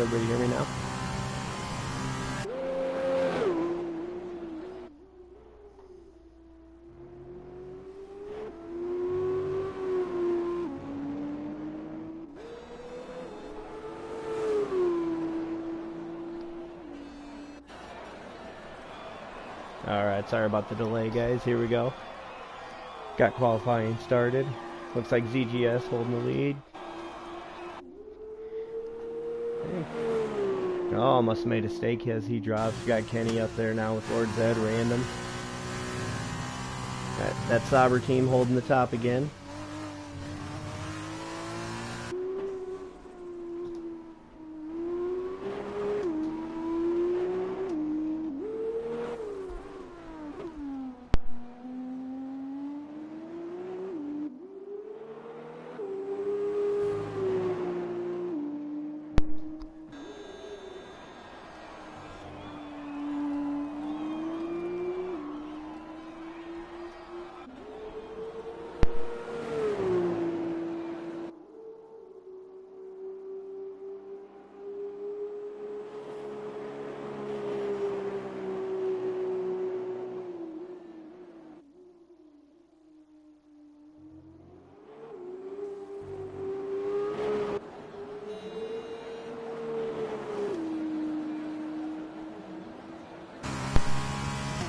everybody hear me now? Alright, sorry about the delay, guys. Here we go. Got qualifying started. Looks like ZGS holding the lead. Oh, must have made a mistake as he drops. Got Kenny up there now with Lord Zed, random. That Sauber team holding the top again.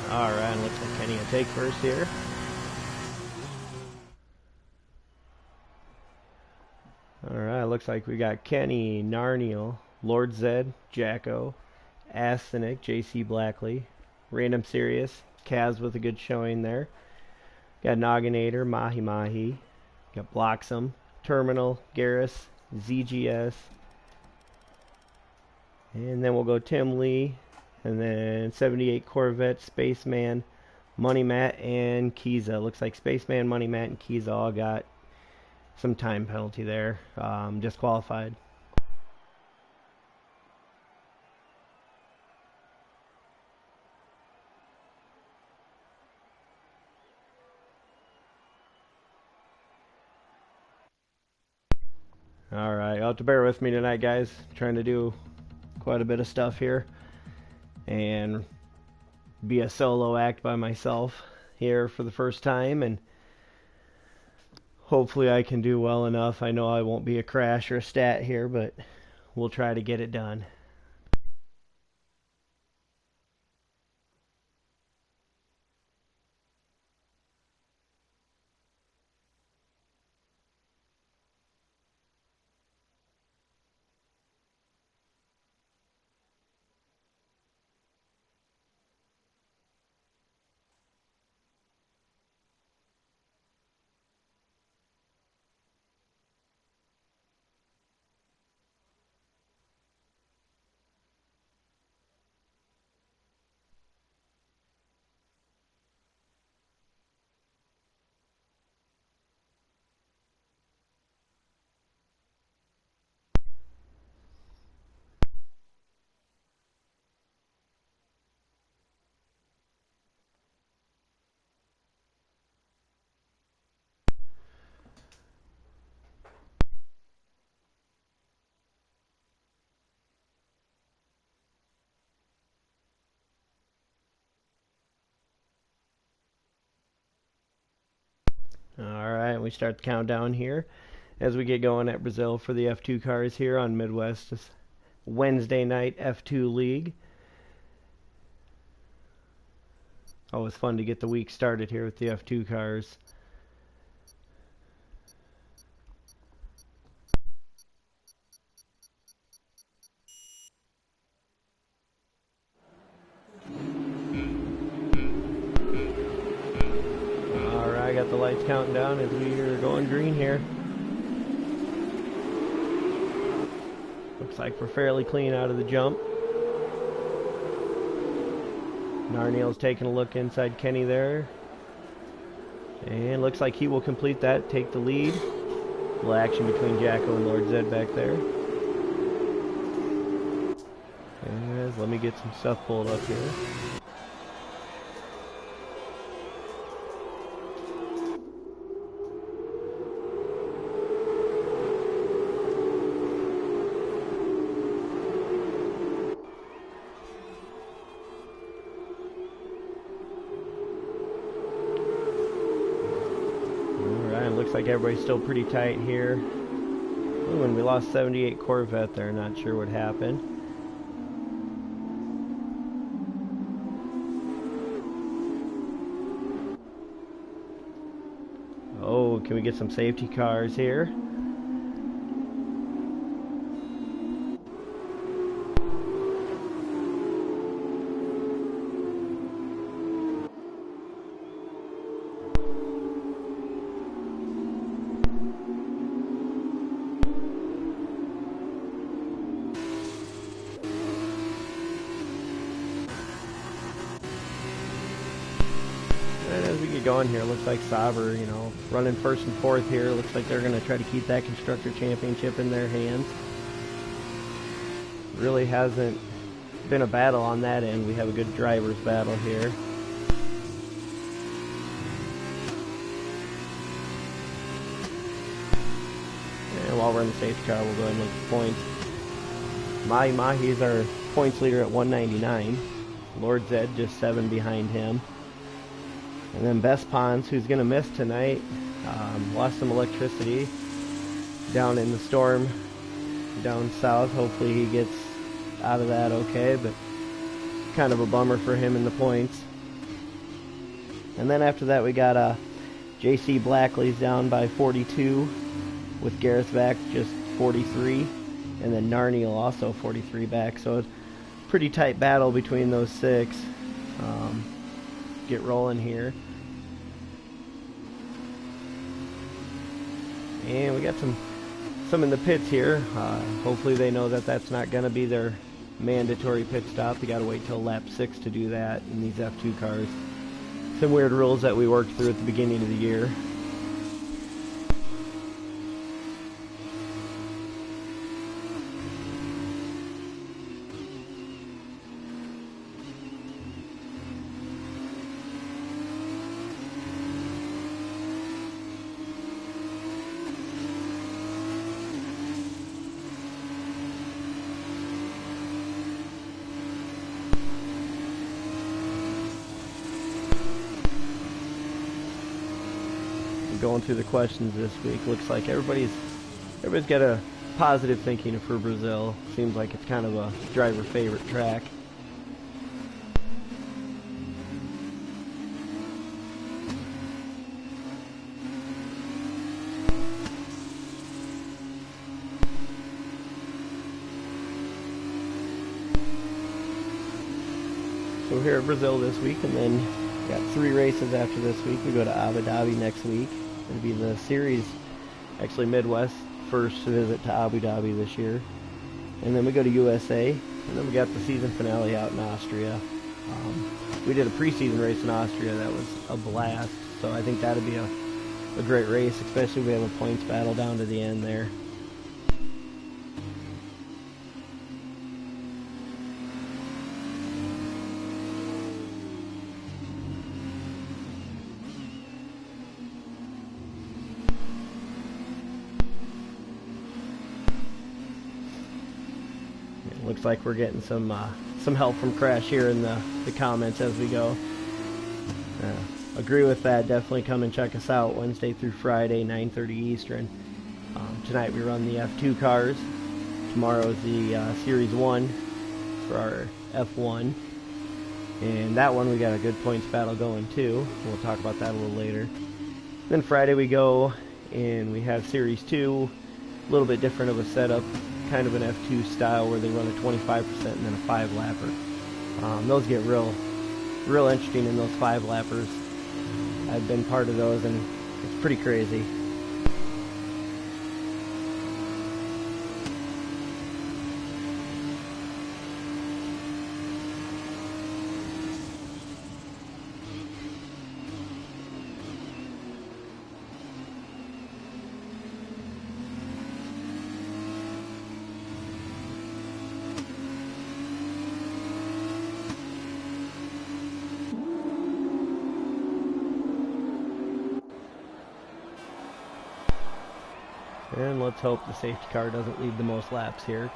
Alright, looks like Kenny will take first here. Alright, looks like we got Kenny, Narniel, Lord Zed, Jacko, Asthenic, JC Blackley, Random Sirius, Kaz with a good showing there. Got Nogginator, Mahi Mahi, got Bloxam, Terminal, Garrus, ZGS, and then we'll go Tim Lee, and then 78 Corvette, Spaceman, Money Matt, and Kiza. Looks like Spaceman, Money Matt, and Kiza all got some time penalty there, disqualified. Alright, you'll have to bear with me tonight, guys. Trying to do quite a bit of stuff here and be a solo act by myself here for the first time, and hopefully I can do well enough. I know I won't be a crash or a stat here, but we'll try to get it done. Alright, we start the countdown here as we get going at Brazil for the F2 cars here on Midwest Wednesday night F2 League. Always fun to get the week started here with the F2 cars. Alright, got the lights counting down as we are going green here. Looks like we're fairly clean out of the jump. Narniel's taking a look inside Kenny there. And looks like he will complete that, take the lead. A little action between Jacko and Lord Zed back there. And let me get some stuff pulled up here. like everybody's still pretty tight here. Ooh, and we lost 78 Corvette there. Not sure what happened. Oh, can we get some safety cars here? As we get going here, looks like Sauber, you know, running first and fourth here. Looks like they're going to try to keep that Constructor Championship in their hands. Really hasn't been a battle on that end. We have a good drivers battle here. And while we're in the safety car, we'll go ahead and look at the points. Mahi's our points leader at 199. Lord Zed just 7 behind him. And then Best Pons, who's going to miss tonight, lost some electricity down in the storm down south. Hopefully he gets out of that okay, but kind of a bummer for him in the points. And then after that we got JC Blackley's down by 42 with Gareth back just 43, and then Narniel also 43 back. So it's a pretty tight battle between those 6. Get rolling here. And we got some in the pits here. Hopefully they know that that's not going to be their mandatory pit stop. You got to wait till lap 6 to do that in these F2 cars. Some weird rules that we worked through at the beginning of the year. Going through the questions this week, looks like everybody's got a positive thinking for Brazil. Seems like it's kind of a driver favorite track. So we're here at Brazil this week, and then we got 3 races after this week. We go to Abu Dhabi next week. It'll be the series, actually MidWest first visit to Abu Dhabi this year. And then we go to USA, and then we got the season finale out in Austria. We did a preseason race in Austria that was a blast, so I think that'll be a great race, especially if we have a points battle down to the end there. Looks like we're getting some help from Crash here in the comments as we go. Agree with that. Definitely come and check us out Wednesday through Friday, 9:30 Eastern. Tonight we run the F2 cars. Tomorrow is the Series 1 for our F1. And that one we got a good points battle going too. We'll talk about that a little later. Then Friday we go and we have Series 2. A little bit different of a setup. Kind of an F2 style where they run a 25% and then a 5-lapper. Those get real interesting in those 5-lappers. I've been part of those and it's pretty crazy. And let's hope the safety car doesn't lead the most laps here.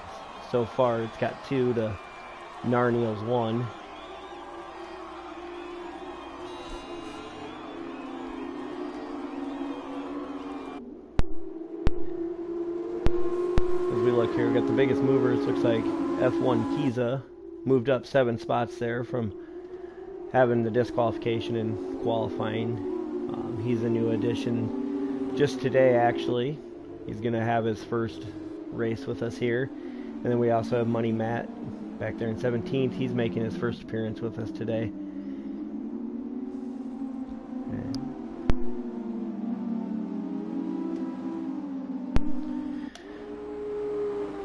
So far it's got 2 to Narniel's 1. look here. We got the biggest movers. Looks like F1 Kiza moved up 7 spots there from having the disqualification in qualifying. He's a new addition just today, actually. He's going to have his first race with us here. And then we also have Money Matt back there in 17th. He's making his first appearance with us today.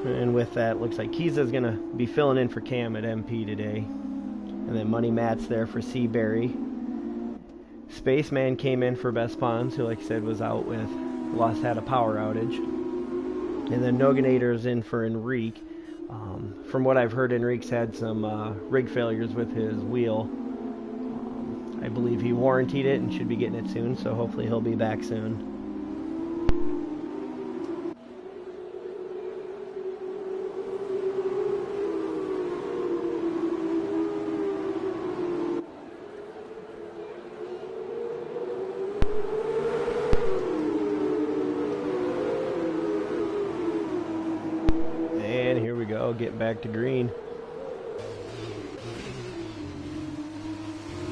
And with that, looks like Kiza's going to be filling in for Cam at MP today. And then Money Matt's there for Seaberry. Spaceman came in for Best Pawns, who, like I said, was out with, had a power outage. And then Noganator's in for Enrique. From what I've heard, Enrique's had some rig failures with his wheel. I believe he warrantied it and should be getting it soon, so hopefully he'll be back soon. Get back to green.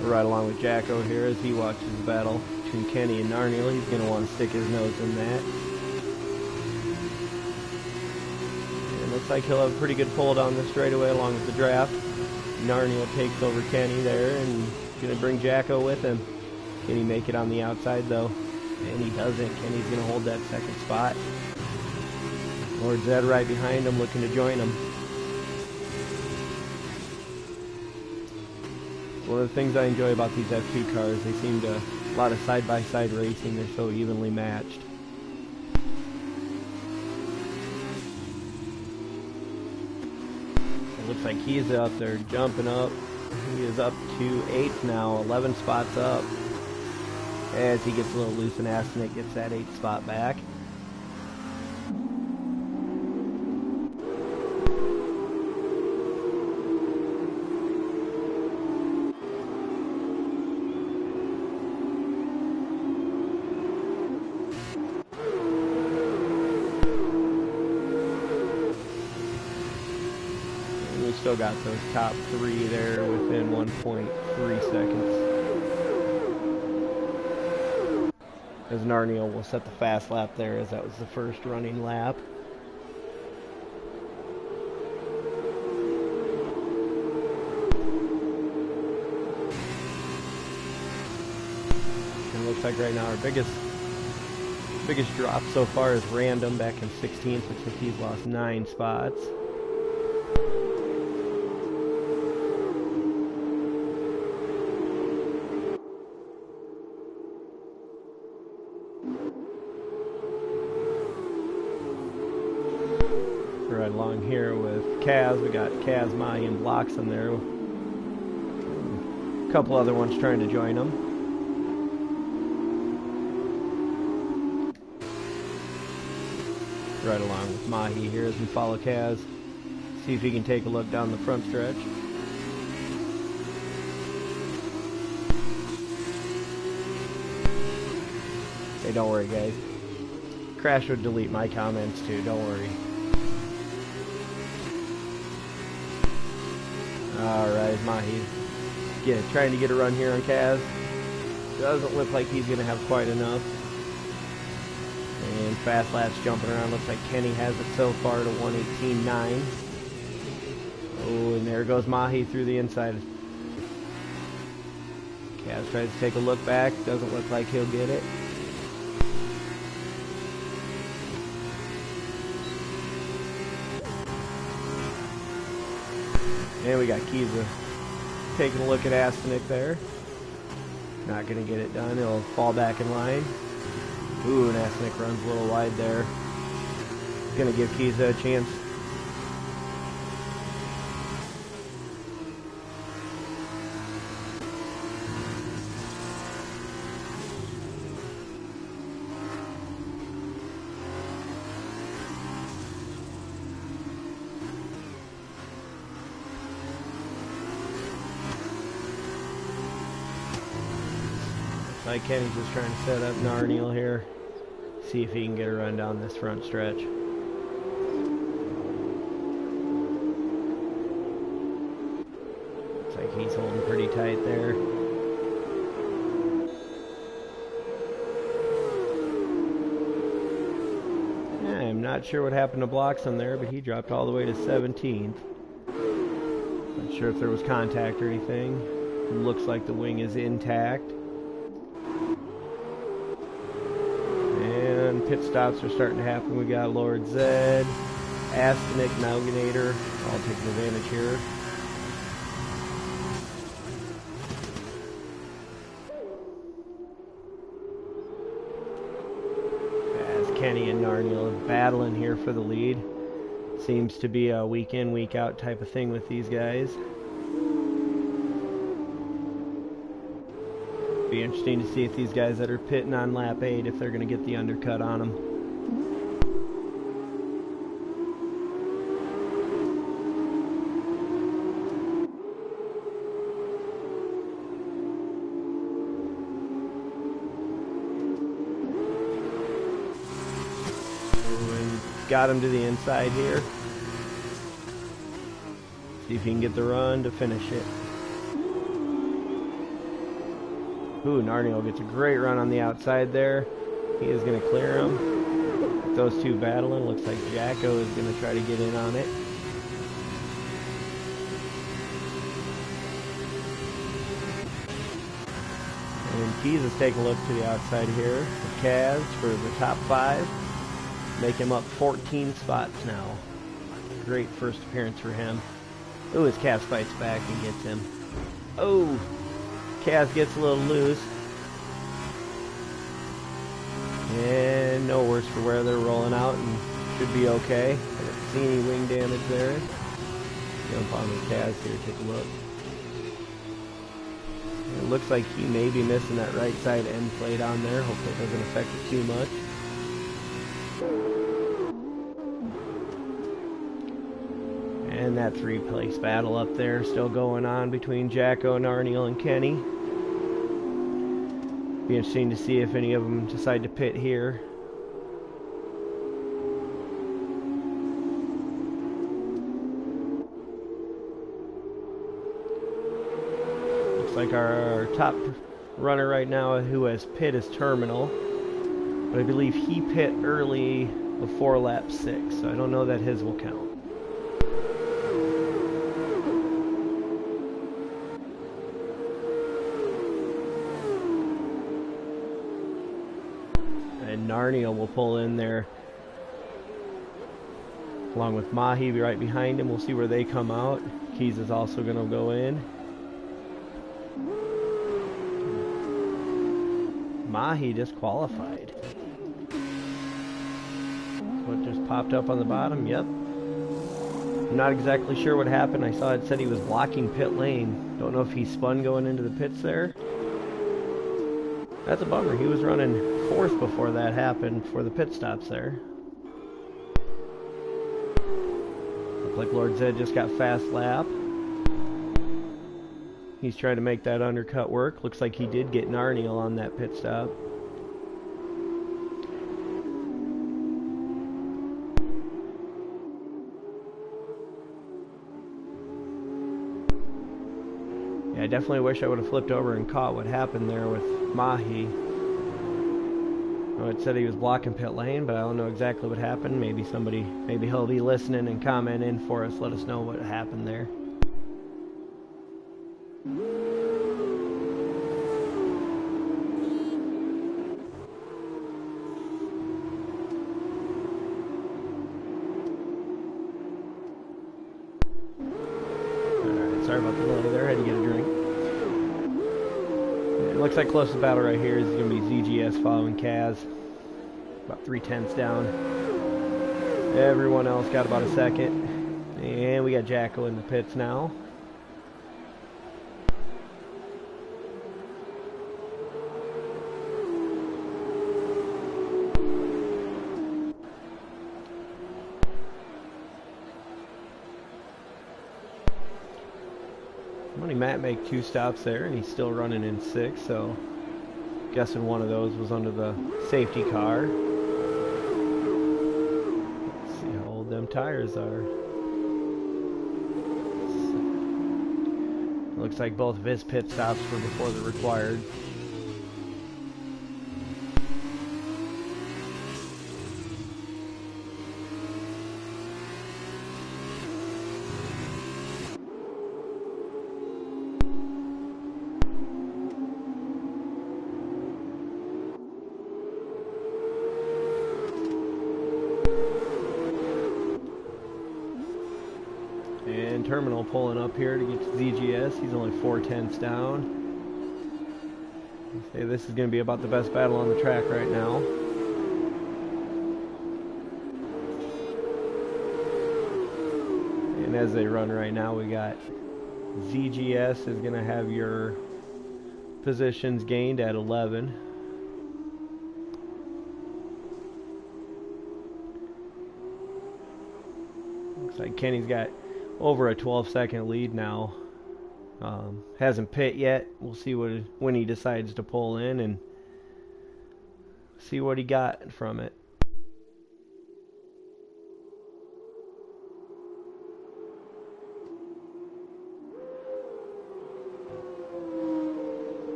We're right along with Jacko here as he watches the battle between Kenny and Narniel. He's going to want to stick his nose in that. And looks like he'll have a pretty good pull down the straightaway along with the draft. Narniel takes over Kenny there and going to bring Jacko with him. Can he make it on the outside though? And he doesn't. Kenny's going to hold that second spot. Lord Zed right behind him, looking to join him. One of the things I enjoy about these F2 cars, they seem to, a lot of side-by-side racing, they're so evenly matched. It looks like he's up there jumping up. He is up to 8th now, 11 spots up. As he gets a little loose and Astanek gets that 8th spot back. Still got those top 3 there within 1.3 seconds. As Narniel will set the fast lap there, as that was the first running lap. And it looks like right now our biggest drop so far is Random back in 16th. Looks like he's lost 9 spots. Right along here with Kaz, we got Kaz, Mahi, and Blocks in there. A couple other ones trying to join them. Right along with Mahi here as we follow Kaz. See if he can take a look down the front stretch. Hey, don't worry guys. Crash would delete my comments too, don't worry. Alright, Mahi trying to get a run here on Kaz. Doesn't look like he's going to have quite enough. And fast laps jumping around. Looks like Kenny has it so far to 1:18.9. Oh, and there goes Mahi through the inside. Kaz tries to take a look back. Doesn't look like he'll get it. And we got Kiza taking a look at Astanek there. Not going to get it done. He'll fall back in line. Ooh, and Astanek runs a little wide there. Going to give Kiza a chance. Like Kenny's just trying to set up Narniel here. See if he can get a run down this front stretch. he's holding pretty tight there. I'm not sure what happened to Bloxham there, but he dropped all the way to 17th. Not sure if there was contact or anything. Looks like the wing is intact. And pit stops are starting to happen. We got Lord Zed, Astonic, Malganator, all taking advantage here. As Kenny and Narniel are battling here for the lead. Seems to be a week in, week out type of thing with these guys. Be interesting to see if these guys that are pitting on lap 8, if they're going to get the undercut on them. Got him to the inside here. See if he can get the run to finish it. Ooh, Narniel gets a great run on the outside there. He is going to clear him. With those two battling, looks like Jacko is going to try to get in on it. And Keys is taking a look to the outside here. The Cavs for the top 5. Make him up 14 spots now. Great first appearance for him. Ooh, his Cavs fights back and gets him. Oh, Cavs gets a little loose. And no worse for where they're rolling out and should be okay. I don't see any wing damage there. Jump on the Cavs here, take a look. It looks like he may be missing that right side end plate on there. Hopefully it doesn't affect it too much. And that 3-place battle up there still going on between Jacko, Narniel, and Kenny. Be interesting to see if any of them decide to pit here. Looks like our top runner right now who has pit is Terminal. But I believe he pit early before lap 6, so I don't know that his will count. And Narniel will pull in there along with Mahi right behind him. We'll see where they come out. Keys is also going to go in. Mahi disqualified. What just popped up on the bottom? Yep. I'm not exactly sure what happened. I saw it said he was blocking pit lane. Don't know if he spun going into the pits there. That's a bummer. He was running 4th before that happened for the pit stops there. Looks like Lord Zed just got fast lap. He's trying to make that undercut work. Looks like he did get Narniel on that pit stop. Yeah, I definitely wish I would have flipped over and caught what happened there with Mahi. Oh, it said he was blocking pit lane, but I don't know exactly what happened. Maybe he'll be listening and commenting for us. Let us know what happened there. Sorry about the delay there, had to get a drink. It looks like closest battle right here is going to be ZGS following Kaz. About 3/10 down. Everyone else got about a second. And we got Jacko in the pits now. Matt make 2 stops there, and he's still running in 6, so guessing one of those was under the safety car. Let's see how old them tires are. Looks like both of his pit stops were before the required. And Terminal pulling up here to get to ZGS. He's only 4/10ths down. Say this is going to be about the best battle on the track right now. And as they run right now, we got ZGS is going to have your positions gained at 11. Looks like Kenny's got over a 12-second lead now. Hasn't pit yet. We'll see when he decides to pull in and see what he got from it.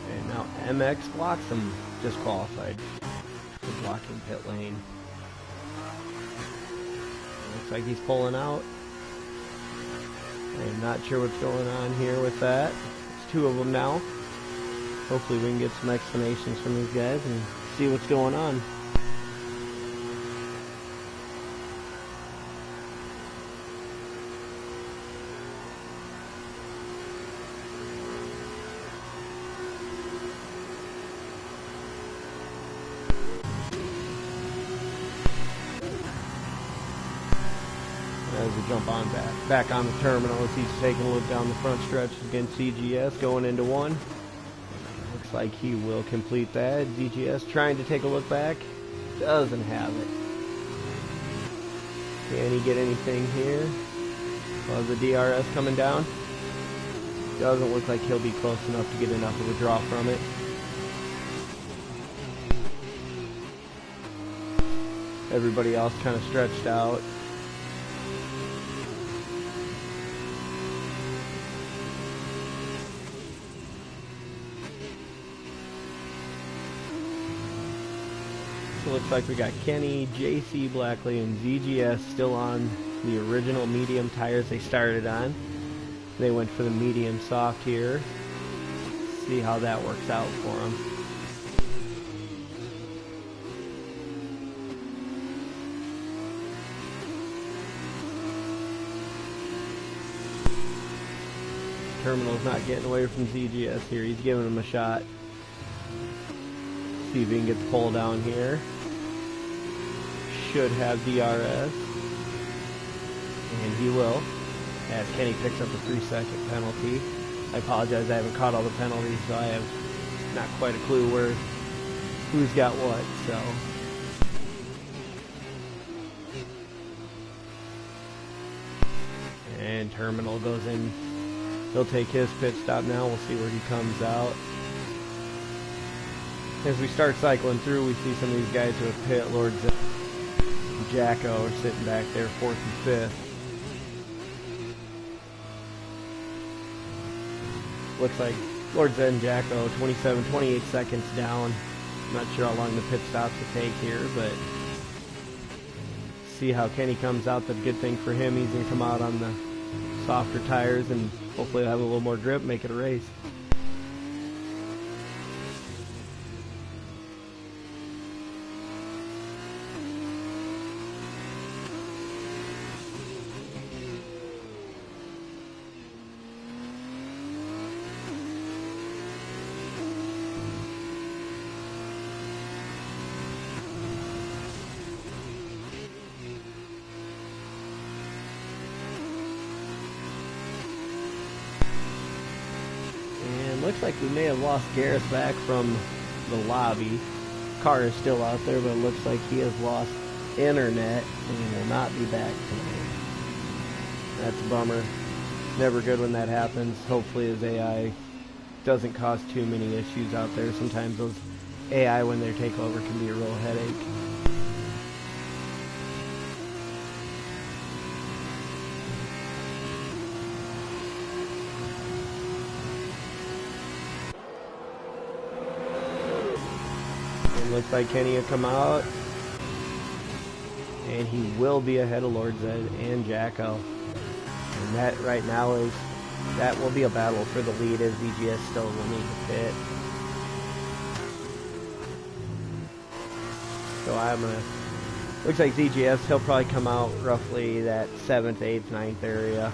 And now MX blocks him, disqualified for blocking pit lane. Looks like he's pulling out. I'm not sure what's going on here with that. It's two of them now. Hopefully we can get some explanations from these guys and see what's going on. As we jump on back on the terminal as he's taking a look down the front stretch against ZGS going into one. Looks like he will complete that. ZGS trying to take a look back. Doesn't have it. Can he get anything here? The DRS coming down. Doesn't look like he'll be close enough to get enough of a draw from it. Everybody else kind of stretched out. So it looks like we got Kenny, JC Blackley, and ZGS still on the original medium tires they started on. They went for the medium soft here. See how that works out for them. Terminal's not getting away from ZGS here. He's giving him a shot. See if he can get the pole down here. Should have DRS. And he will. As Kenny picks up a 3-second penalty. I apologize, I haven't caught all the penalties, so I have not quite a clue who's got what, so. And Terminal goes in. He'll take his pit stop now. We'll see where he comes out. As we start cycling through, we see some of these guys who have pit. Lords and Jacko are sitting back there, 4th and 5th. Looks like Lord Zed and Jacko 28 seconds down. Not sure how long the pit stops will take here, but see how Kenny comes out. The good thing for him, he's going to come out on the softer tires and hopefully he'll have a little more grip, make it a race. Looks like we may have lost Gareth back from the lobby. Car is still out there, but it looks like he has lost internet and will not be back tonight. That's a bummer. Never good when that happens. Hopefully his AI doesn't cause too many issues out there. Sometimes those AI, when they take over, can be a real headache. Looks like Kenny will come out. And he will be ahead of Lord Zed and Jacko. And that right now is, that will be a battle for the lead as ZGS still will need to pit. So I'm gonna, looks like ZGS, he'll probably come out roughly that 7th, 8th, 9th area,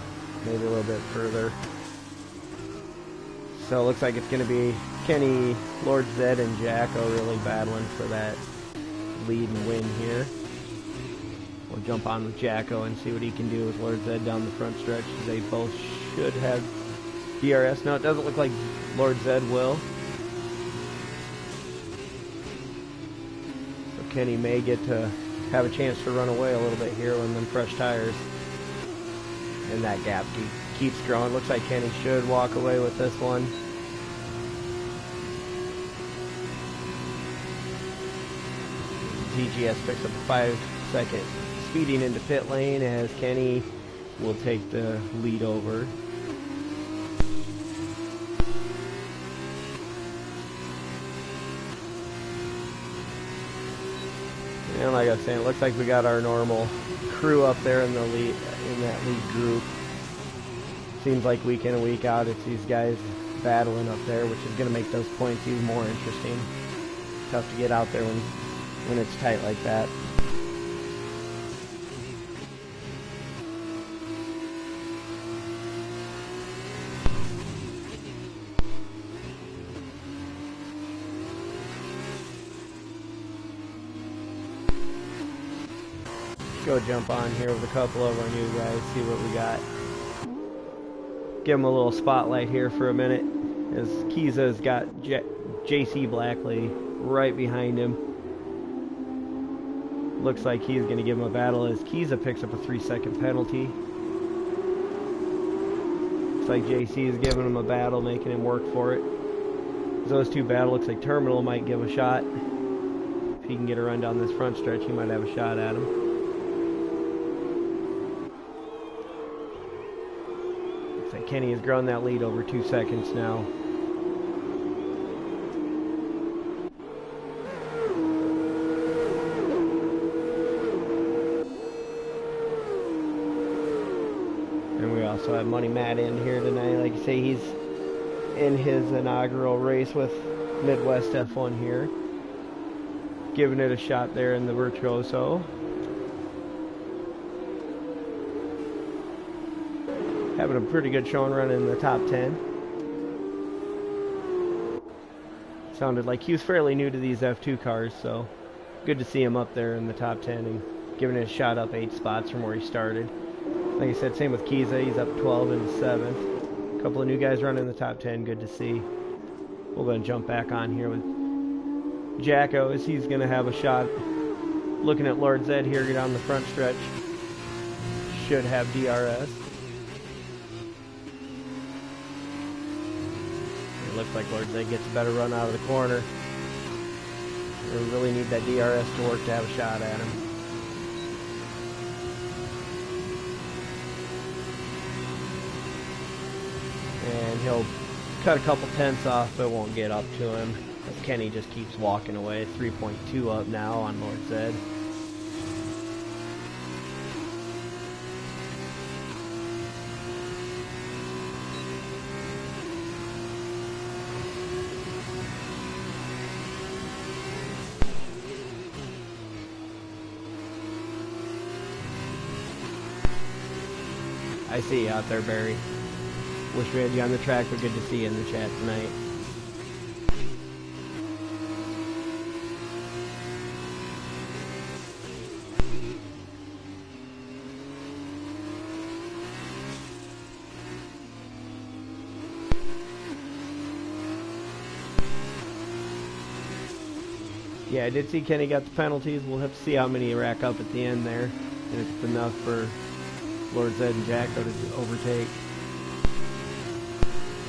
maybe a little bit further. So it looks like it's gonna be Kenny, Lord Zed, and Jacko really battling for that lead and win here. We'll jump on with Jacko and see what he can do with Lord Zed down the front stretch. They both should have DRS. No, it doesn't look like Lord Zed will. So Kenny may get to have a chance to run away a little bit here with them fresh tires. And that gap keeps growing. Looks like Kenny should walk away with this one. ZGS picks up a 5-second speeding into pit lane as Kenny will take the lead over. And like I was saying, it looks like we got our normal crew up there in the lead, in that lead group. Seems like week in and week out it's these guys battling up there, which is going to make those points even more interesting. Tough to get out there when it's tight like that. Go jump on here with a couple of our new guys, see what we got. Give them a little spotlight here for a minute, as Kiza's got JC Blackley right behind him. Looks like he's going to give him a battle as Kiza picks up a 3-second penalty. Looks like JC is giving him a battle, making him work for it. As those two battle, looks like Terminal might give a shot. If he can get a run down this front stretch, he might have a shot at him. Kenny has grown that lead over 2 seconds now. And we also have Money Matt in here tonight. Like I say, he's in his inaugural race with Midwest F1 here. Giving it a shot there in the Virtuoso. Having a pretty good showing running in the top 10. Sounded like he was fairly new to these F2 cars, so good to see him up there in the top 10 and giving it a shot up 8 spots from where he started. Like I said, same with Kiza, he's up 12 in 7th. A couple of new guys running in the top 10, good to see. We're going to jump back on here with Jacko as he's going to have a shot. Looking at Lord Zed here down the front stretch. Should have DRS. It looks like Lord Zed gets a better run out of the corner. We really need that DRS to work to have a shot at him. And he'll cut a couple tenths off, but won't get up to him. Kenny just keeps walking away. 3.2 up now on Lord Zed. I see you out there, Barry. Wish we had you on the track, but good to see you in the chat tonight. Yeah, I did see Kenny got the penalties. We'll have to see how many you rack up at the end there. And if it's enough for Lord Zed and Jacko to overtake.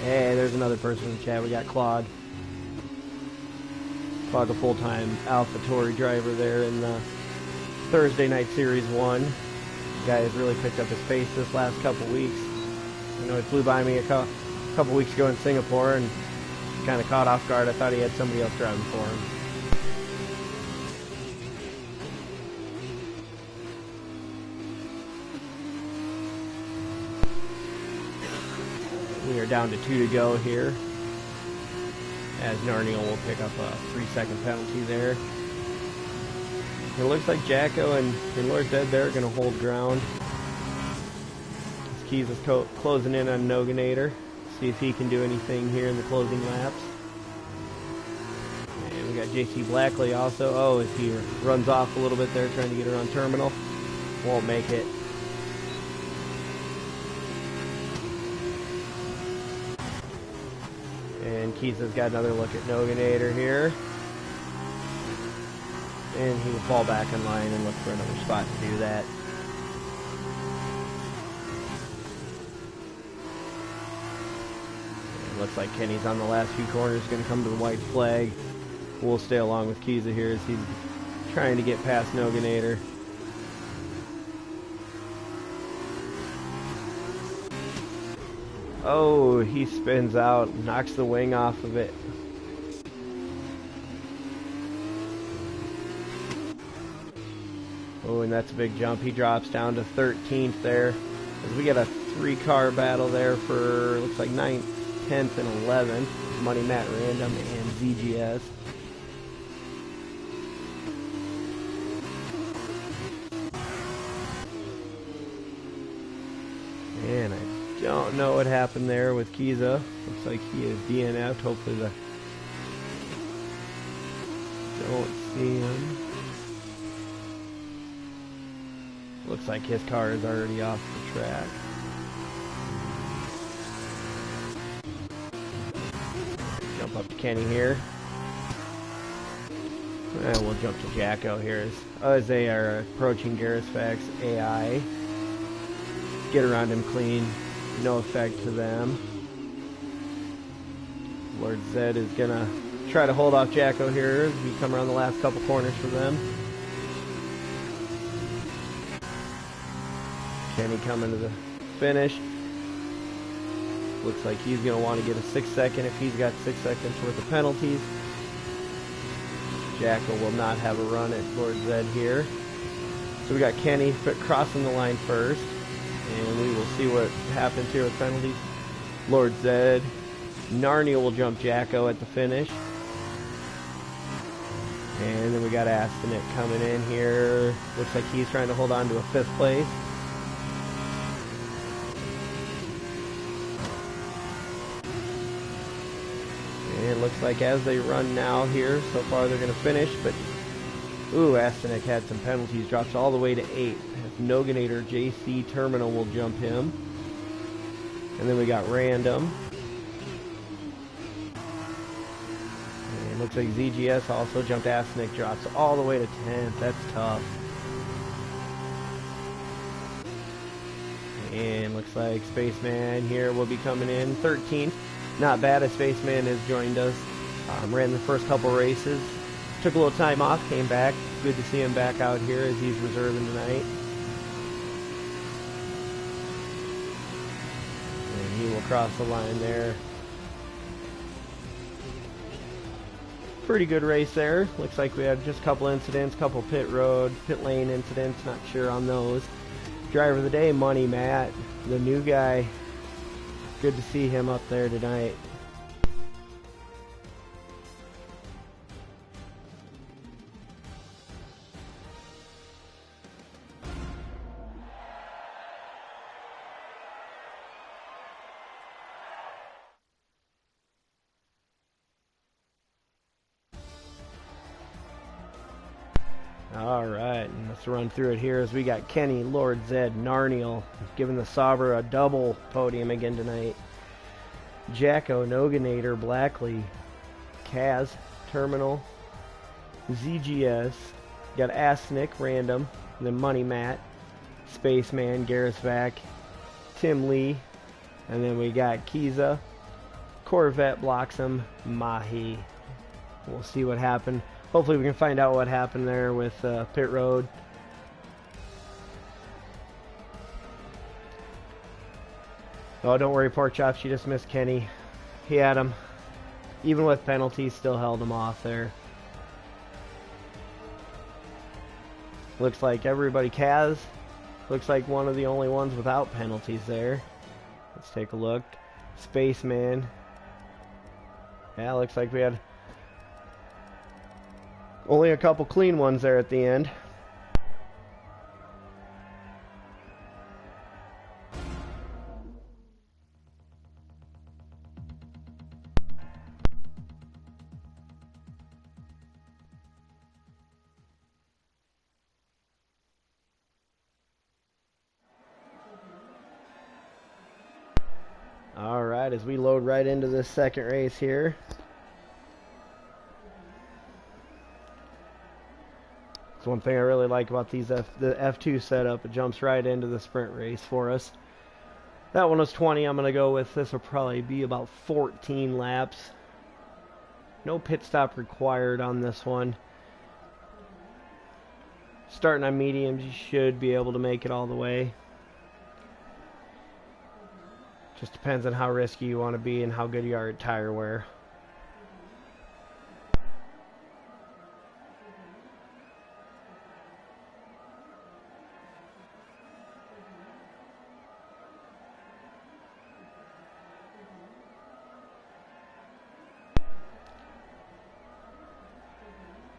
Hey, there's another person in the chat. We got Claude. Claude, the full-time AlphaTauri driver there in the Thursday Night Series 1. The guy has really picked up his pace this last couple weeks. I know he flew by me a couple weeks ago in Singapore and kind of caught off guard. I thought he had somebody else driving for him. We are down to 2 to go here, as Narniel will pick up a 3-second penalty there. It looks like Jacko and Lord Zed there are going to hold ground. Keys is closing in on Noganator. See if he can do anything here in the closing laps. And we got JC Blackley also. Oh, as he runs off a little bit there trying to get around Terminal. Won't make it. And Keys has got another look at Noganator here. And he will fall back in line and look for another spot to do that. It looks like Kenny's on the last few corners, going to come to the white flag. We'll stay along with Kiza here as he's trying to get past Noganator. Oh, he spins out, knocks the wing off of it. Oh, and that's a big jump. He drops down to 13th there. As we get a 3-car battle there for, looks like 9th, 10th, and 11th. Money Matt Random and ZGS. And I don't know what happened there with Kiza. Looks like he is DNF'd. Hopefully don't see him. Looks like his car is already off the track. Jump up to Kenny here. And we'll jump to Jacko here as they are approaching Garrisvack's AI. Get around him clean. No effect to them. Lord Zed is going to try to hold off Jacko here as we come around the last couple corners for them. Kenny coming to the finish. Looks like he's going to want to get a 6 second if he's got 6 seconds worth of penalties. Jacko will not have a run at Lord Zed here. So we got Kenny crossing the line first. And we will see what happens here with penalties. Lord Zed. Narnia will jump Jacko at the finish. And then we got Astanek coming in here. Looks like he's trying to hold on to a 5th place. And it looks like as they run now here, so far they're going to finish. But, ooh, Astanek had some penalties. Drops all the way to 8th. Noganator JC Terminal will jump him. And then we got Random. And it looks like ZGS also jumped Astanek, drops all the way to 10th. That's tough. And looks like Spaceman here will be coming in 13th. Not bad as Spaceman has joined us. Ran the first couple races. Took a little time off, came back. Good to see him back out here as he's reserving tonight. He will cross the line there. Pretty good race there. Looks like we had just a couple incidents, couple pit lane incidents, not sure on those. Driver of the day, Money Matt, the new guy. Good to see him up there tonight. Alright, and let's run through it here as we got Kenny, Lord Zed, Narniel, giving the Sauber a double podium again tonight. Jacko, Noganator, Blackley, Kaz, Terminal, ZGS, got Astanek, Random, and then Money Matt, Spaceman, Garrisvack, Tim Lee, and then we got Kiza, Corvette, Bloxham, Mahi. We'll see what happened. Hopefully we can find out what happened there with pit road. Oh, don't worry, Pork Chop. She just missed Kenny. He had him. Even with penalties, still held him off there. Looks like everybody, Kaz, looks like one of the only ones without penalties there. Let's take a look. Spaceman. Yeah, looks like we had only a couple clean ones there at the end. Alright, as we load right into this second race here. It's one thing I really like about the F2 setup. It jumps right into the sprint race for us. That one was 20. I'm going to go with this will probably be about 14 laps. No pit stop required on this one. Starting on mediums, you should be able to make it all the way. Just depends on how risky you want to be and how good you are at tire wear.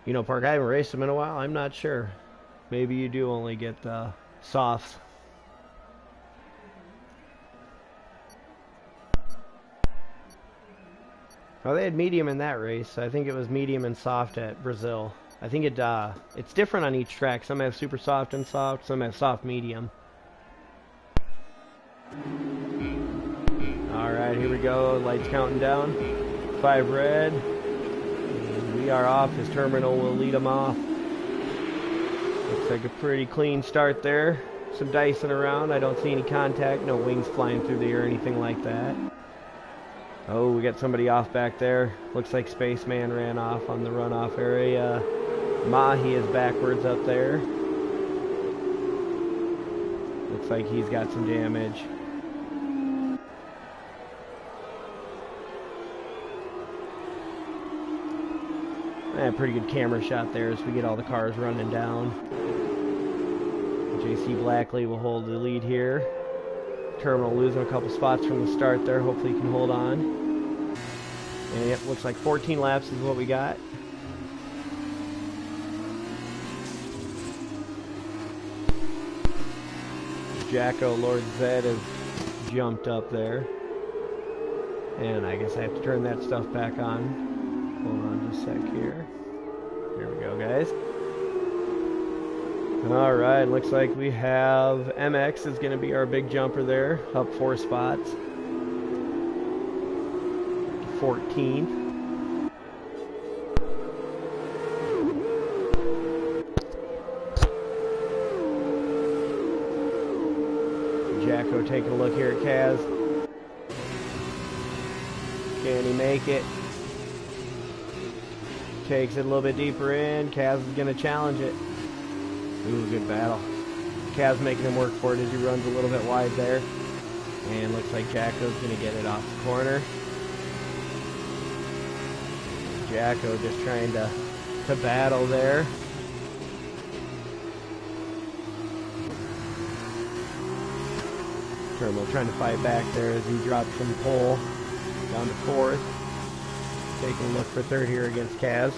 You know, Park, I haven't raced them in a while. I'm not sure. Maybe you do only get softs. Oh, they had medium in that race. I think it was medium and soft at Brazil. I think it's different on each track. Some have super soft and soft. Some have soft medium. Alright, here we go. Lights counting down. 5 red. And we are off. His terminal will lead him off. Looks like a pretty clean start there. Some dicing around. I don't see any contact. No wings flying through the air or anything like that. Oh, we got somebody off back there. Looks like Spaceman ran off on the runoff area. Mahi is backwards up there. Looks like he's got some damage. Pretty good camera shot there as we get all the cars running down. JC Blackley will hold the lead here. Terminal losing a couple spots from the start there. Hopefully he can hold on. And yep, looks like 14 laps is what we got. Jacko Lord Zed has jumped up there. And I guess I have to turn that stuff back on. Hold on just a sec here. Here we go, guys. Alright, looks like we have MX is going to be our big jumper there, up 4 spots. 14. Jacko taking a look here at Kaz. Can he make it? Takes it a little bit deeper in. Kaz is going to challenge it. Ooh, good battle. Kaz making him work for it as he runs a little bit wide there. And looks like Jacko's going to get it off the corner. Jacko just trying to battle there. Terminal trying to fight back there as he drops from pole down to 4th. Taking a look for 3rd here against Kaz.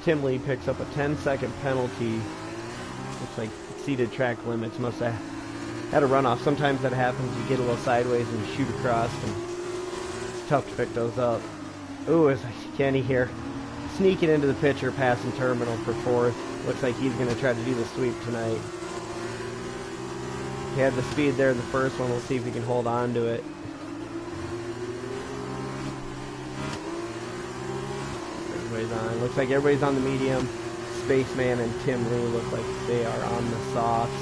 Tim Lee picks up a 10-second penalty. Looks like exceeded track limits. Must have had a runoff. Sometimes that happens. You get a little sideways and shoot across, and it's tough to pick those up. Ooh, it's Kenny here. Sneaking into the picture, passing terminal for 4th. Looks like he's going to try to do the sweep tonight. He had the speed there in the first one. We'll see if he can hold on to it. On. Looks like everybody's on the medium. Spaceman and Tim Lee look like they are on the softs.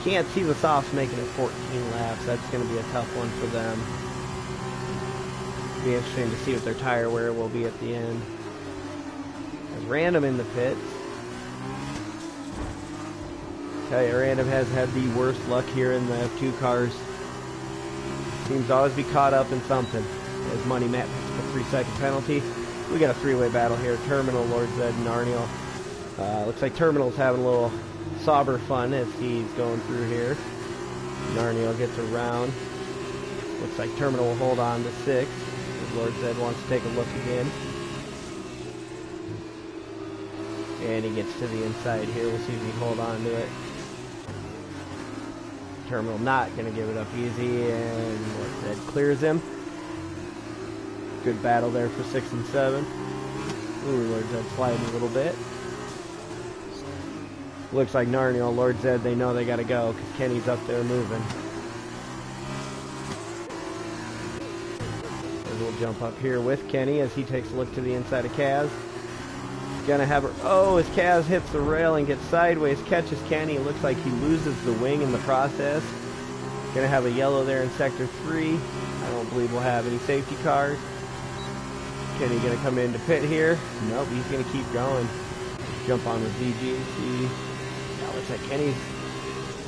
Can't see the softs making it 14 laps. That's going to be a tough one for them. Be interesting to see what their tire wear will be at the end. There's Random in the pits. Tell you, Random has had the worst luck here in the F2 cars. Seems to always be caught up in something. As Money Matt picks up a 3-second penalty. We got a 3-way battle here. Terminal, Lord Zed, and Arniel. Looks like Terminal's having a little sobber fun as he's going through here. Narniel gets around. Looks like Terminal will hold on to 6. Lord Zed wants to take a look again. And he gets to the inside here. We'll see if he can hold on to it. Terminal not going to give it up easy, and Lord Zed clears him. Good battle there for 6 and 7. Ooh, Lord Zed sliding a little bit. Looks like Narniel, Lord Zed, they know they got to go because Kenny's up there moving. We'll jump up here with Kenny as he takes a look to the inside of Kaz. Gonna have her. Oh, as Kaz hits the rail and gets sideways, catches Kenny. Looks like he loses the wing in the process. Gonna have a yellow there in sector 3. I don't believe we'll have any safety cars. Kenny gonna come in to pit here. Nope, he's gonna keep going. Jump on with ZG. Now looks like Kenny's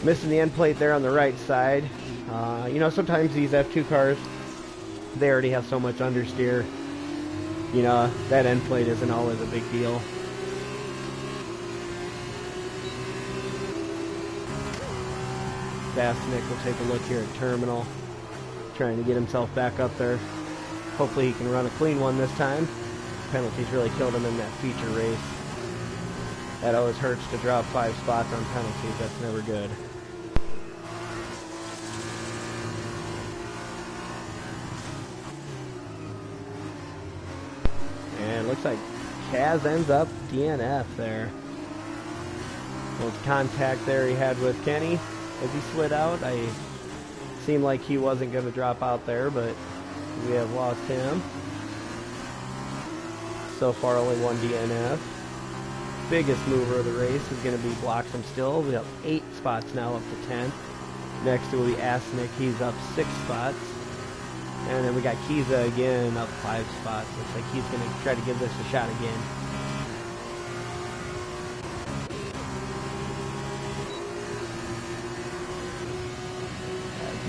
missing the end plate there on the right side. You know, sometimes these F2 cars, they already have so much understeer. You know, that end plate isn't always a big deal. Fast Nick will take a look here at Terminal, trying to get himself back up there. Hopefully he can run a clean one this time. Penalties really killed him in that feature race. That always hurts to drop 5 spots on penalties. That's never good. And looks like Kaz ends up DNF there. Little contact there he had with Kenny as he slid out. I seemed like he wasn't going to drop out there, but we have lost him. So far only 1 DNF. Biggest mover of the race is going to be Bloxham still. We have 8 spots now, up to 10. Next will be Asnick. He's up 6 spots. And then we got Kiza again, up 5 spots. Looks like he's going to try to give this a shot again.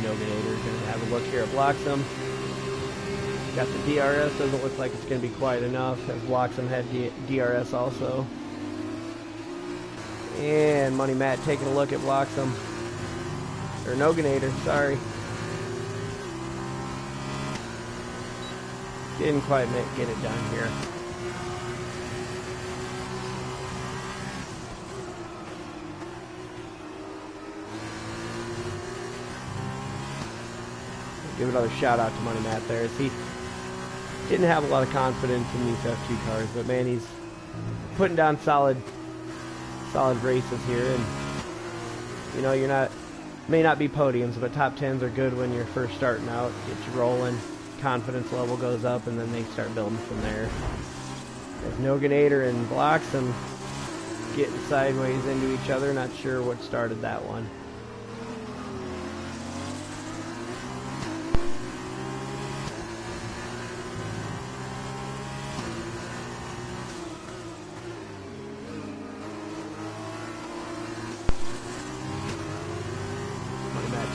Noganator is going to have a look here at Bloxham. Got the DRS. Doesn't look like it's going to be quite enough, as Bloxham had DRS also. And Money Matt taking a look at Bloxham. Or Noganator, sorry. Didn't quite get it done here. Give another shout out to Money Matt there, as he didn't have a lot of confidence in these F2 cars, but man, he's putting down solid races here. And you know, may not be podiums, but top 10s are good when you're first starting out. Get you rolling. Confidence level goes up, and then they start building from there. As Noganator and Bloxham getting sideways into each other, not sure what started that one.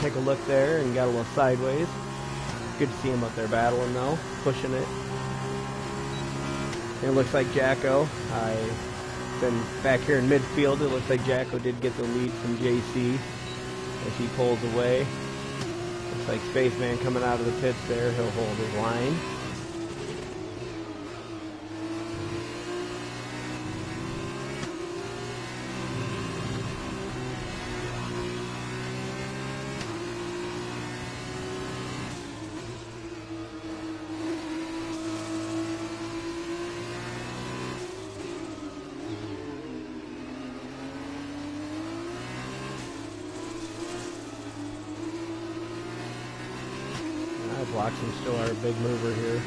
Take a look there and got a little sideways. Good to see him up there battling though, pushing it. And it looks like Jacko. I've been back here in midfield. It looks like Jacko did get the lead from JC as he pulls away. Looks like Spaceman coming out of the pits there. He'll hold his line. Bloxham's still our big mover here.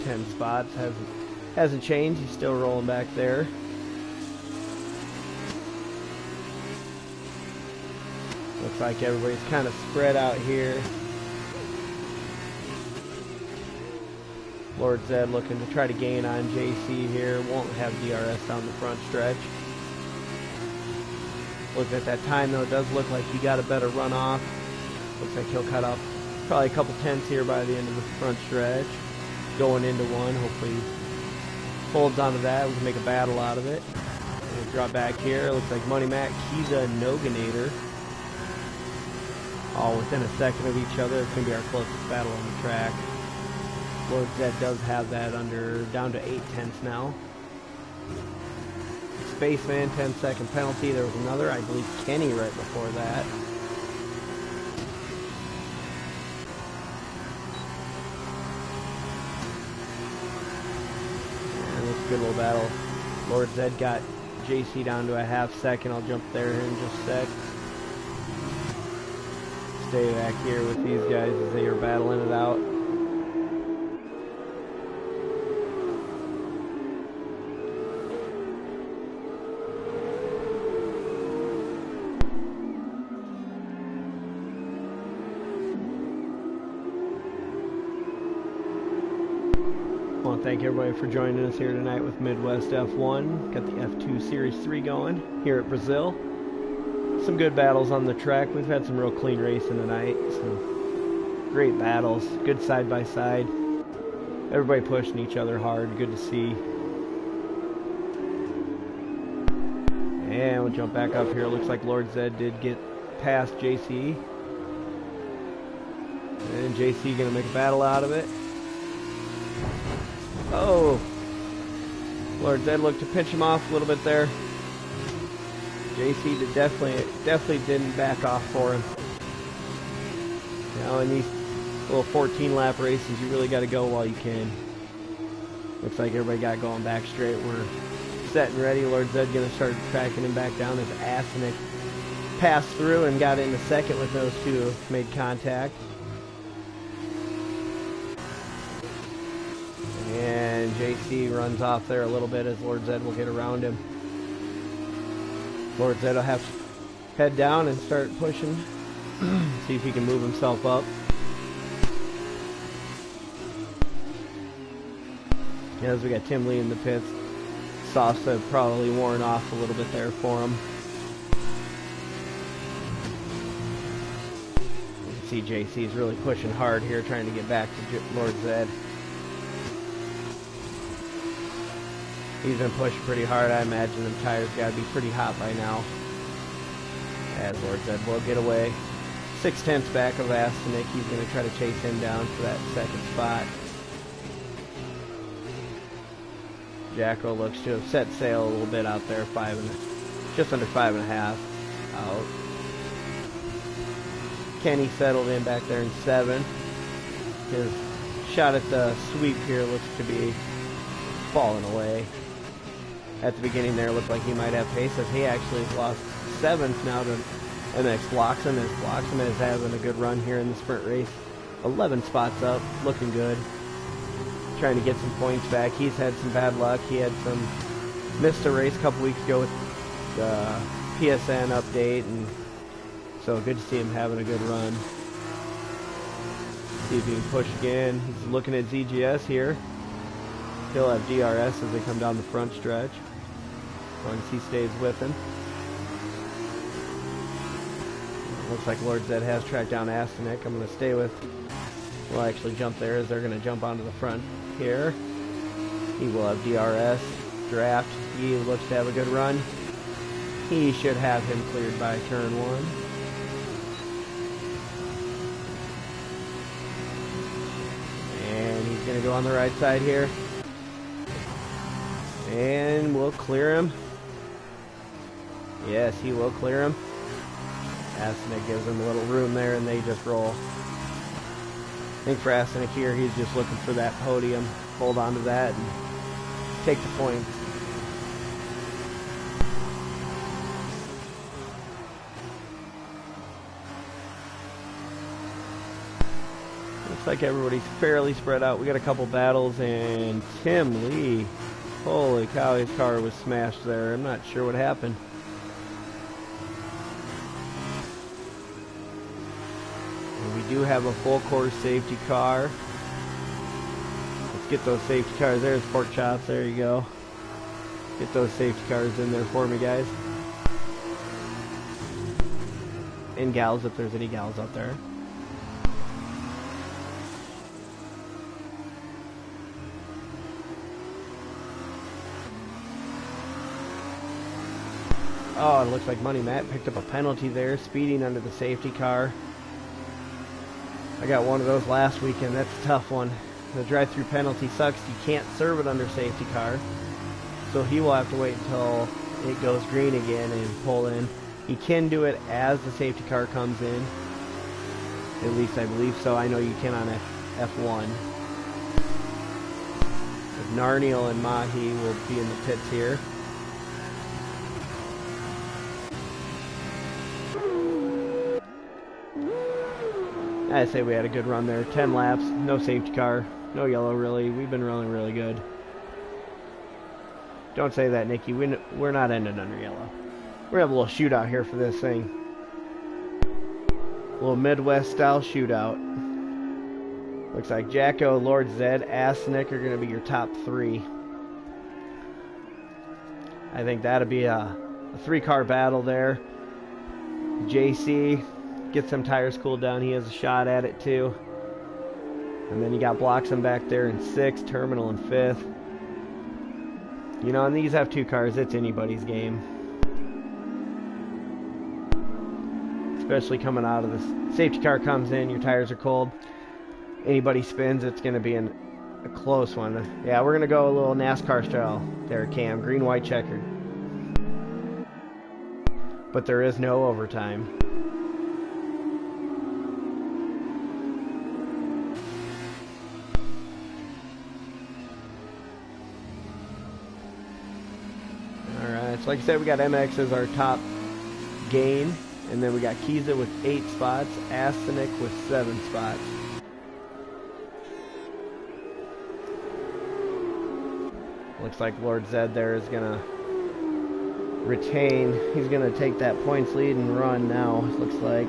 10 spots. Hasn't changed. He's still rolling back there. Looks like everybody's kind of spread out here. Lord Zed looking to try to gain on JC here. Won't have DRS down the front stretch. Looking at that time though, it does look like he got a better run off. Looks like he'll cut off probably a couple tenths here by the end of the front stretch. Going into one, hopefully he holds onto that. We can make a battle out of it. Drop back here. Looks like Money Mac, Kiza, Noganator. All within a second of each other. It's going to be our closest battle on the track. Lord Zed does have that down to 8/10 now. Spaceman, 10-second penalty. There was another, I believe, Kenny right before that. And it's a good little battle. Lord Zed got JC down to a half second. I'll jump there in just a sec. Stay back here with these guys as they are battling it out. I want to thank everybody for joining us here tonight with Midwest F1. Got the F2 Series 3 going here at Brazil. Some good battles on the track. We've had some real clean racing tonight. Some great battles. Good side by side. Everybody pushing each other hard. Good to see. And we'll jump back up here. Looks like Lord Zed did get past JC. And JC going to make a battle out of it. Oh, Lord Zed looked to pinch him off a little bit there. JC did definitely didn't back off for him. You know, in these little 14-lap races, you really got to go while you can. Looks like everybody got going back straight. We're set and ready. Lord Zed going to start tracking him back down as Asinic passed through and got into second with those two made contact. And JC runs off there a little bit as Lord Zed will get around him. Lord Zed will have to head down and start pushing. See if he can move himself up. As we got Tim Lee in the pits. Softs have probably worn off a little bit there for him. You can see JC is really pushing hard here, trying to get back to Lord Zed. He's been pushing pretty hard. I imagine them tires got to be pretty hot by now. As Lord Zed will get away. 6/10 back of Asinic. He's going to try to chase him down for that second spot. Jacko looks to have set sail a little bit out there. Just under 5.5 out. Kenny settled in back there in 7. His shot at the sweep here looks to be falling away. At the beginning there, looked like he might have pace, as he actually has lost 7th now to MX Bloxham, as Bloxham is having a good run here in the sprint race. 11 spots up, looking good. Trying to get some points back. He's had some bad luck. He had missed a race a couple weeks ago with the PSN update, and so good to see him having a good run. See if he can push again. He's looking at ZGS here. He'll have DRS as they come down the front stretch, as long as he stays with him. Looks like Lord Zed has tracked down Asinic. I'm going to stay with... We'll actually jump there as they're going to jump onto the front here. He will have DRS. Draft. He looks to have a good run. He should have him cleared by turn 1. And he's going to go on the right side here. And we'll clear him. Yes, he will clear him. Asinic gives him a little room there, and they just roll. I think for Asinic here, he's just looking for that podium. Hold on to that and take the points. Looks like everybody's fairly spread out. We got a couple battles, and Tim Lee, holy cow, his car was smashed there. I'm not sure what happened. And we do have a full course safety car. Let's get those safety cars. There's pork chops. There you go. Get those safety cars in there for me, guys. And gals, if there's any gals out there. Oh, it looks like Money Matt picked up a penalty there, speeding under the safety car. I got one of those last weekend. That's a tough one. The drive-through penalty sucks. You can't serve it under safety car. So he will have to wait until it goes green again and pull in. He can do it as the safety car comes in. At least I believe so. I know you can on F1. Narniel and Mahi will be in the pits here. I'd say we had a good run there. 10 laps, no safety car, no yellow really. We've been running really good. Don't say that, Nikki. We're not ending under yellow. We're going to have a little shootout here for this thing. A little Midwest style shootout. Looks like Jacko, Lord Zed, Asnick are going to be your top three. I think that'll be a three-car battle there. JC gets some tires cooled down. He has a shot at it too. And then you got Bloxham back there in 6th, Terminal in 5th. You know, and these have 2 cars. It's anybody's game. Especially coming out of this. Safety car comes in, your tires are cold. Anybody spins, it's going to be a close one. Yeah, we're going to go a little NASCAR style there, Cam. Green, white, checkered. But there is no overtime. Alright, so like I said, we got MX as our top gain. And then we got Kiza with 8 spots, Astonic with 7 spots. Looks like Lord Zed there is going to retain. He's going to take that points lead and run now, it looks like.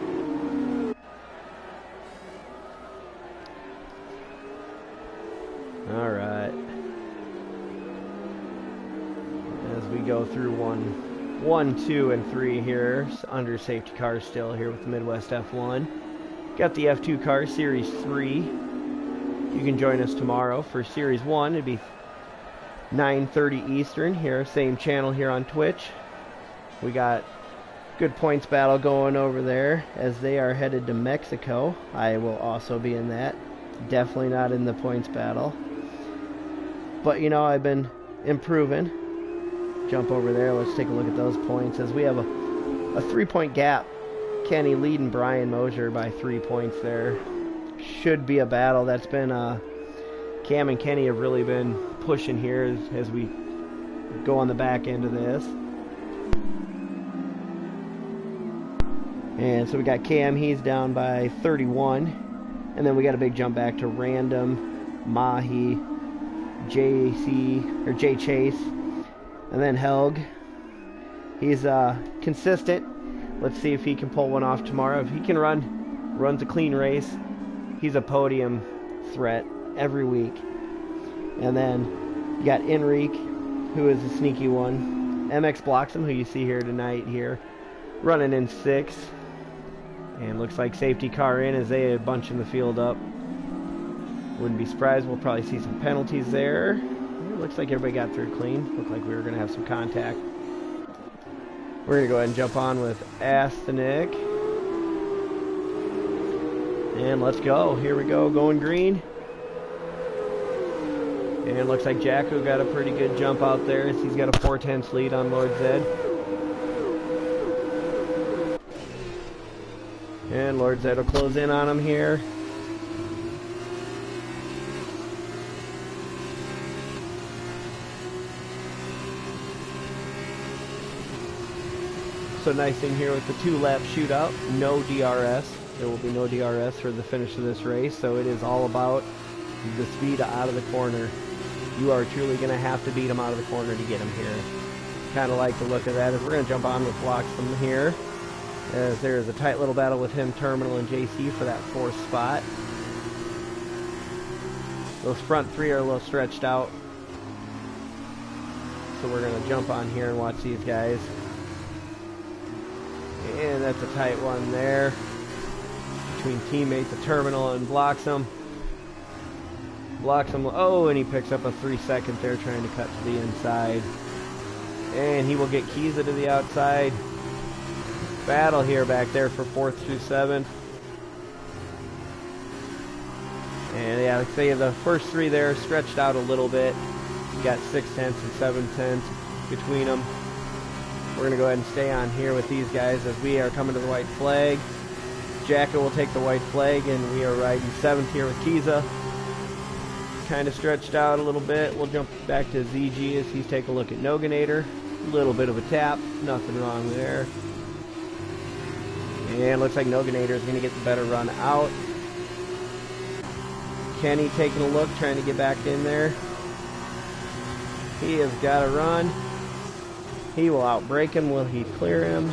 Alright. As we go through 1, 2, and 3 here, under safety cars still here with the Midwest F1. Got the F2 car, Series 3. You can join us tomorrow for Series 1. It'd be 9:30 Eastern here, same channel here on Twitch. We got good points battle going over there as they are headed to Mexico. I will also be in that. Definitely not in the points battle. But you know, I've been improving. Jump over there, let's take a look at those points as we have a 3-point gap. Kenny leading Brian Mosier by 3 points there. Should be a battle. That's been Cam and Kenny have really been pushing here as we go on the back end of this. And so we got Cam, he's down by 31. And then we got a big jump back to Random, Mahi, Jay Chase, and then Helg. He's consistent. Let's see if he can pull one off tomorrow. If he can runs a clean race, he's a podium threat every week. And then you got Enrique, who is a sneaky one. MX Bloxham, who you see here tonight here, running in 6th. And looks like safety car in as they bunching the field up. Wouldn't be surprised. We'll probably see some penalties there. It looks like everybody got through clean. Looked like we were going to have some contact. We're going to go ahead and jump on with Astonic. And let's go. Here we go, going green. And it looks like Jacko got a pretty good jump out there as he's got a 4/10 lead on Lord Zed. And Lord Zed will close in on him here. So nice thing here with the 2-lap shootout, no DRS. There will be no DRS for the finish of this race, so it is all about the speed out of the corner. You are truly going to have to beat him out of the corner to get him here. Kind of like the look of that. As we're going to jump on with Bloxham here, as there is a tight little battle with him, Terminal, and JC for that 4th spot. Those front 3 are a little stretched out, so we're going to jump on here and watch these guys. And that's a tight one there between teammate the Terminal and Bloxham. Bloxham, oh, and he picks up a 3-second there trying to cut to the inside. And he will get Kiza to the outside. Battle here back there for 4th through 7th. And yeah, like I say, the first 3 there stretched out a little bit. You got 6/10 and 7/10 between them. We're going to go ahead and stay on here with these guys as we are coming to the white flag. Jacko will take the white flag, and we are riding 7th here with Kiza. Kind of stretched out a little bit. We'll jump back to ZG as he's taking a look at Noganator. A little bit of a tap, nothing wrong there. And looks like Noganator is going to get the better run out. Kenny taking a look, trying to get back in there. He has got a run. He will outbreak him. Will he clear him?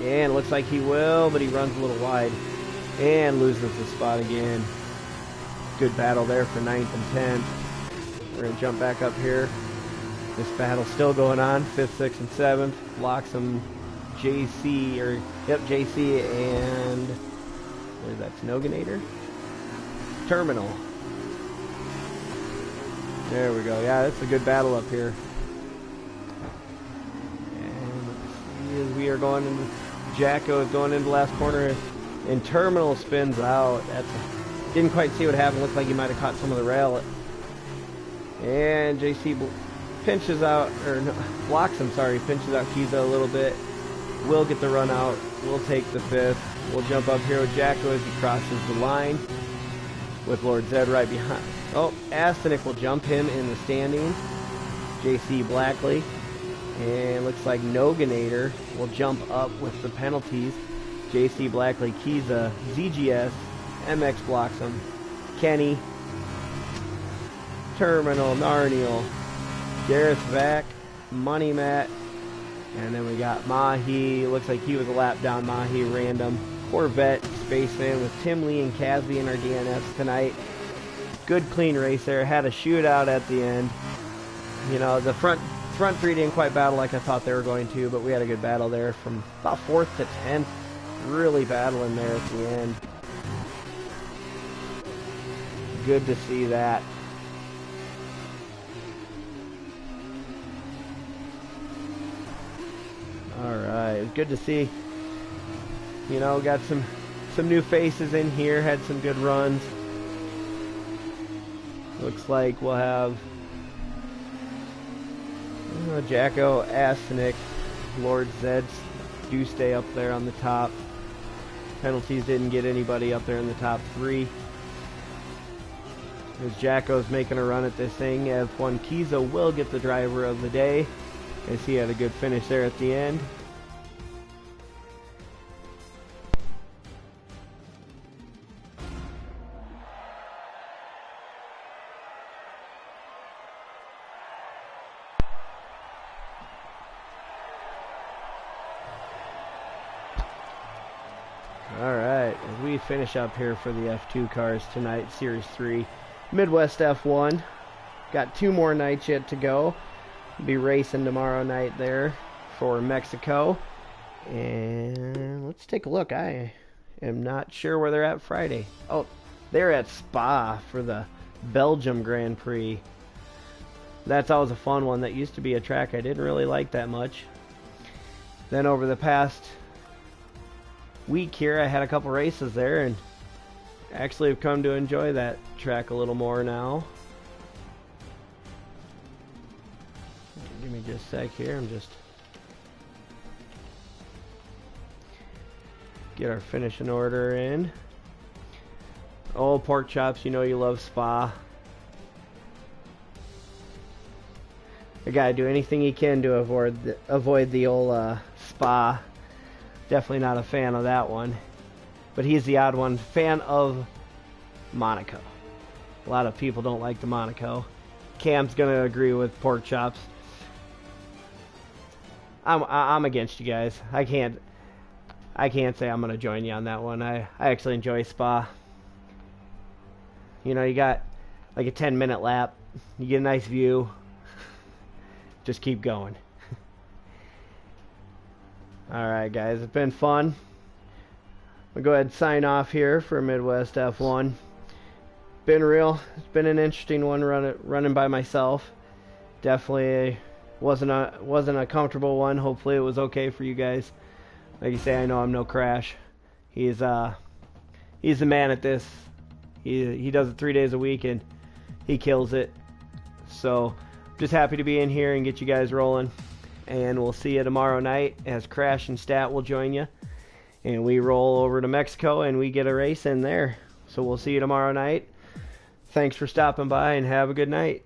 And looks like he will, but he runs a little wide and loses the spot again. Good battle there for 9th and 10th. We're going to jump back up here. This battle's still going on. 5th, 6th, and 7th. Locks him JC, JC and what is that? Noganator? Terminal. There we go. Yeah, that's a good battle up here. And let's see as we are going into Jacko is going into the last corner, and Terminal spins out. Didn't quite see what happened. Looked like he might have caught some of the rail. And JC pinches out, or no, blocks him, sorry, pinches out Kiza a little bit. We'll get the run out. We'll take the 5th. We'll jump up here with Jacko as he crosses the line with Lord Zed right behind. Oh, Astanek will jump him in the standings. JC Blackley. And looks like Noganator will jump up with the penalties. JC Blackley, Kiza, ZGS, MX blocks him. Kenny, Terminal, Narniel, Gareth Vac, Money Matt, and then we got Mahi. Looks like he was a lap down. Mahi random. Corvette, Spaceman with Tim Lee and Casby in our DNFs tonight. Good clean race there. Had a shootout at the end. You know, the front 3 didn't quite battle like I thought they were going to, but we had a good battle there from about 4th to 10th. Really battling there at the end. Good to see that. Alright, it was good to see. You know, got some new faces in here, had some good runs. Looks like we'll have Jacko, Astanek, Lord Zeds do stay up there on the top. Penalties didn't get anybody up there in the top 3. As Jacko's making a run at this thing, F1 Kiza will get the driver of the day, as he had a good finish there at the end. Alright, as we finish up here for the F2 cars tonight, Series 3, Midwest F1. Got 2 more nights yet to go. Be racing tomorrow night there for Mexico. And let's take a look. I am not sure where they're at Friday. Oh, they're at Spa for the Belgium Grand Prix. That's always a fun one. That used to be a track I didn't really like that much. Then over the past week here, I had a couple races there and actually have come to enjoy that track a little more now. Give me just a sec here. I'm just get our finishing order in. Oh, pork chops, you know you love Spa. The guy do anything he can to avoid the old Spa. Definitely not a fan of that one. But he's the odd one. Fan of Monaco. A lot of people don't like the Monaco. Cam's gonna agree with pork chops. I'm against you guys. I can't say I'm gonna join you on that one. I actually enjoy Spa. You know, you got like a 10-minute lap. You get a nice view. Just keep going. Alright guys, it's been fun. We'll go ahead and sign off here for Midwest F1. Been real. It's been an interesting one running by myself. Definitely Wasn't a comfortable one. Hopefully it was okay for you guys. Like you say, I know I'm no Crash. He's the man at this. He does it 3 days a week and he kills it. So just happy to be in here and get you guys rolling. And we'll see you tomorrow night as Crash and Stat will join you. And we roll over to Mexico and we get a race in there. So we'll see you tomorrow night. Thanks for stopping by and have a good night.